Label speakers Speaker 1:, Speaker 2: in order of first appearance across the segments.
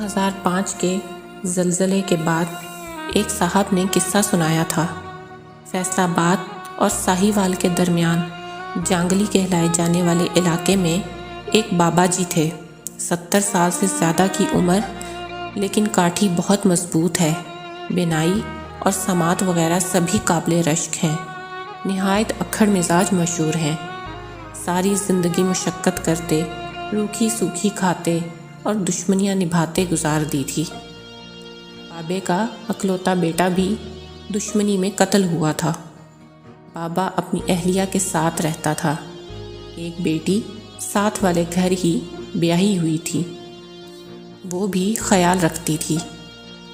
Speaker 1: 2005 کے زلزلے کے بعد ایک صاحب نے قصہ سنایا تھا۔ فیصل آباد اور ساہیوال کے درمیان جانگلی کہلائے جانے والے علاقے میں ایک بابا جی تھے۔ 70 سال سے زیادہ کی عمر، لیکن کاٹھی بہت مضبوط ہے۔ بینائی اور سماعت وغیرہ سبھی قابل رشک ہیں۔ نہایت اکھڑ مزاج مشہور ہیں۔ ساری زندگی مشقت کرتے، روکھی سوکھی کھاتے اور دشمنیاں نبھاتے گزار دی تھی۔ بابے کا اکلوتا بیٹا بھی دشمنی میں قتل ہوا تھا۔ بابا اپنی اہلیہ کے ساتھ رہتا تھا۔ ایک بیٹی ساتھ والے گھر ہی بیاہی ہوئی تھی، وہ بھی خیال رکھتی تھی۔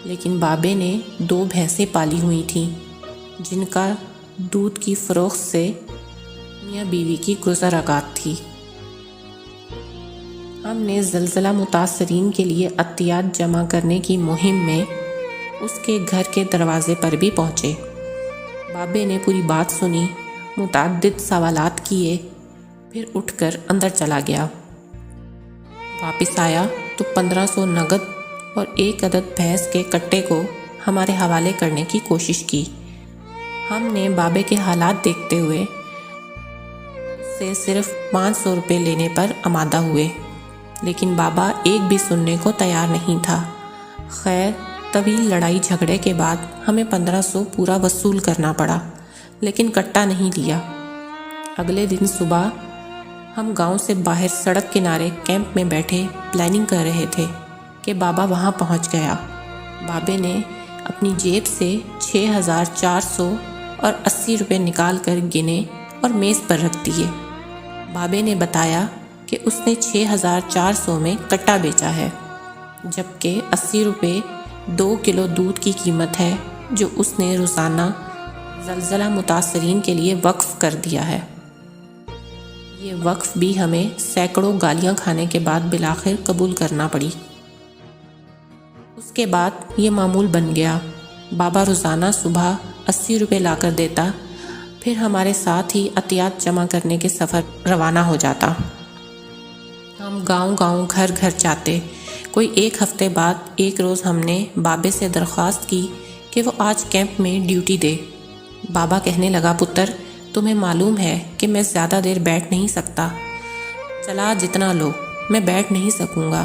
Speaker 1: لیکن بابے نے 2 بھینسیں پالی ہوئی تھیں، جن کا دودھ کی فروخت سے میاں بیوی کی گزر اوقات تھی۔ ہم نے زلزلہ متاثرین کے لیے عطیات جمع کرنے کی مہم میں اس کے گھر کے دروازے پر بھی پہنچے۔ بابے نے پوری بات سنی، متعدد سوالات کیے، پھر اٹھ کر اندر چلا گیا۔ واپس آیا تو 1500 نقد اور 1 عدد بھینس کے کٹے کو ہمارے حوالے کرنے کی کوشش کی۔ ہم نے بابے کے حالات دیکھتے ہوئے اس سے صرف 500 روپے لینے پر آمادہ ہوئے، لیکن بابا ایک بھی سننے کو تیار نہیں تھا۔ خیر، طویل لڑائی جھگڑے کے بعد ہمیں 1500 پورا وصول کرنا پڑا، لیکن کٹا نہیں لیا۔ اگلے دن صبح ہم گاؤں سے باہر سڑک کنارے کیمپ میں بیٹھے پلاننگ کر رہے تھے کہ بابا وہاں پہنچ گیا۔ بابے نے اپنی جیب سے 6400 اور 80 روپے نکال کر گنے اور میز پر رکھ دیے۔ بابے نے بتایا کہ اس نے 6400 میں کٹا بیچا ہے، جبکہ 80 روپے 2 کلو دودھ کی قیمت ہے، جو اس نے روزانہ زلزلہ متاثرین کے لیے وقف کر دیا ہے۔ یہ وقف بھی ہمیں سینکڑوں گالیاں کھانے کے بعد بالآخر قبول کرنا پڑی۔ اس کے بعد یہ معمول بن گیا۔ بابا روزانہ صبح 80 روپے لا کر دیتا، پھر ہمارے ساتھ ہی عطیات جمع کرنے کے سفر روانہ ہو جاتا۔ ہم گاؤں گاؤں گھر گھر جاتے۔ کوئی 1 ہفتے بعد ایک روز ہم نے بابے سے درخواست کی کہ وہ آج کیمپ میں ڈیوٹی دے۔ بابا کہنے لگا، پتر، تمہیں معلوم ہے کہ میں زیادہ دیر بیٹھ نہیں سکتا، چلا جتنا لو، میں بیٹھ نہیں سکوں گا۔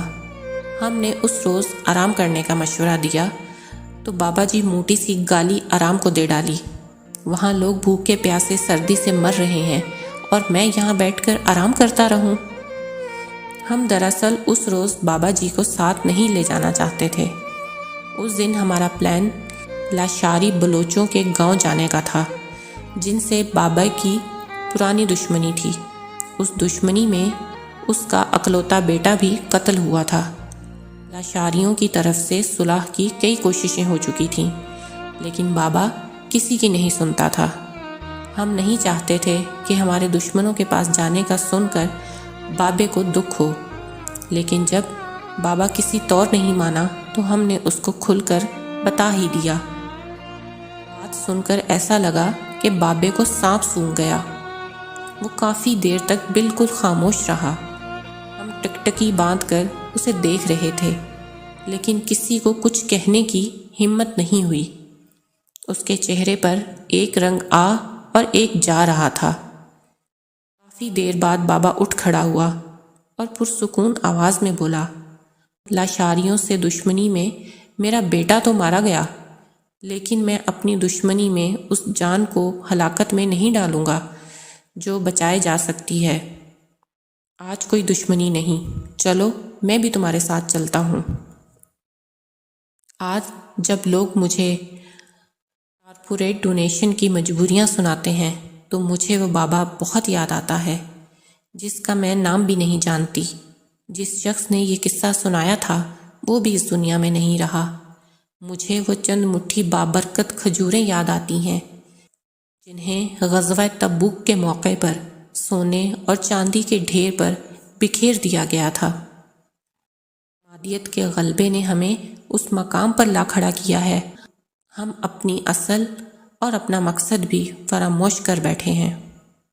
Speaker 1: ہم نے اس روز آرام کرنے کا مشورہ دیا تو بابا جی موٹی سی گالی آرام کو دے ڈالی۔ وہاں لوگ بھوکے پیاسے سردی سے مر رہے ہیں اور میں یہاں بیٹھ کر آرام کرتا رہوں۔ ہم دراصل اس روز بابا جی کو ساتھ نہیں لے جانا چاہتے تھے۔ اس دن ہمارا پلان لاشاری بلوچوں کے گاؤں جانے کا تھا، جن سے بابا کی پرانی دشمنی تھی۔ اس دشمنی میں اس کا اکلوتا بیٹا بھی قتل ہوا تھا۔ لاشاریوں کی طرف سے صلح کی کئی کوششیں ہو چکی تھیں، لیکن بابا کسی کی نہیں سنتا تھا۔ ہم نہیں چاہتے تھے کہ ہمارے دشمنوں کے پاس جانے کا سن کر بابے کو دکھ ہو، لیکن جب بابا کسی طور نہیں مانا تو ہم نے اس کو کھل کر بتا ہی دیا۔ بات سن کر ایسا لگا کہ بابے کو سانپ سونگھ گیا۔ وہ کافی دیر تک بالکل خاموش رہا۔ ہم ٹکٹکی باندھ کر اسے دیکھ رہے تھے، لیکن کسی کو کچھ کہنے کی ہمت نہیں ہوئی۔ اس کے چہرے پر ایک رنگ آ اور ایک جا رہا تھا۔ کافی دیر بعد بابا اٹھ کھڑا ہوا اور پرسکون آواز میں بولا، لاشاریوں سے دشمنی میں میرا بیٹا تو مارا گیا، لیکن میں اپنی دشمنی میں اس جان کو ہلاکت میں نہیں ڈالوں گا جو بچائے جا سکتی ہے۔ آج کوئی دشمنی نہیں، چلو میں بھی تمہارے ساتھ چلتا ہوں۔ آج جب لوگ مجھے کارپوریٹ ڈونیشن کی مجبوریاں سناتے ہیں تو مجھے وہ بابا بہت یاد آتا ہے، جس کا میں نام بھی نہیں جانتی۔ جس شخص نے یہ قصہ سنایا تھا وہ بھی اس دنیا میں نہیں رہا۔ مجھے وہ چند مٹھی بابرکت کھجوریں یاد آتی ہیں، جنہیں غزوہ تبوک کے موقع پر سونے اور چاندی کے ڈھیر پر بکھیر دیا گیا تھا۔ مادیت کے غلبے نے ہمیں اس مقام پر لا کھڑا کیا ہے۔ ہم اپنی اصل اور اپنا مقصد بھی فراموش کر بیٹھے ہیں۔